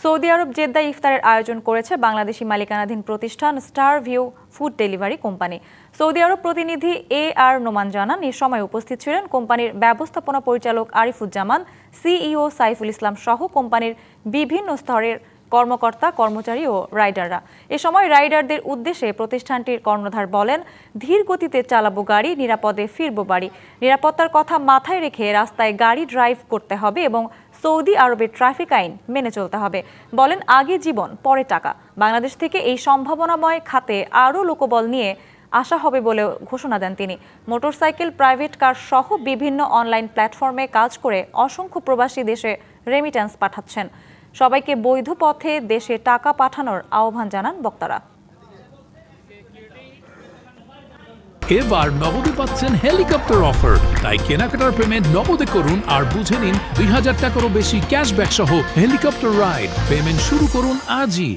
Saudi আরব জেদ্দায় ইফতারের আয়োজন করেছে বাংলাদেশি মালিকানাধীন প্রতিষ্ঠান star view food delivery company. সৌদি আরব প্রতিনিধি আর নোমান জানান, এ সময় উপস্থিত ছিলেন কোম্পানির ব্যবস্থাপনা পরিচালক আরিফুজ্জামান, সিইও সাইফুল ইসলাম সহ কোম্পানির বিভিন্ন স্তরের কর্মকর্তা, কর্মচারী ও রাইডাররা। এ সময় রাইডারদের উদ্দেশ্যে প্রতিষ্ঠানটির কর্ণধার বলেন, ধীর গতিতে চালাবো গাড়ি, নিরাপদে ফিরবো বাড়ি। নিরাপত্তার কথা মাথায় রেখে রাস্তায় গাড়ি ড্রাইভ করতে হবে এবং সৌদি আরবের ট্রাফিক আইন মেনে চলতে হবে। বলেন, আগে জীবন পরে টাকা। বাংলাদেশ থেকে এই সম্ভাবনাময় খাতে আরও লোকবল নিয়ে আসা হবে বলে ঘোষণা দেন তিনি। মোটরসাইকেল, প্রাইভেট কার সহ বিভিন্ন অনলাইন প্ল্যাটফর্মে কাজ করে অসংখ্য প্রবাসী দেশে রেমিট্যান্স পাঠাচ্ছেন। সবাইকে বৈধ পথে দেশে টাকা পাঠানোর আহ্বান জানান বক্তারা। এবার নগদে পাচ্ছেন হেলিকপ্টার অফার, তাই কেনাকাটার পেমেন্ট নগদে করুন আর বুঝে নিন ২০০০ টাকারও বেশি ক্যাশব্যাক সহ হেলিকপ্টার রাইড। পেমেন্ট শুরু করুন আজই।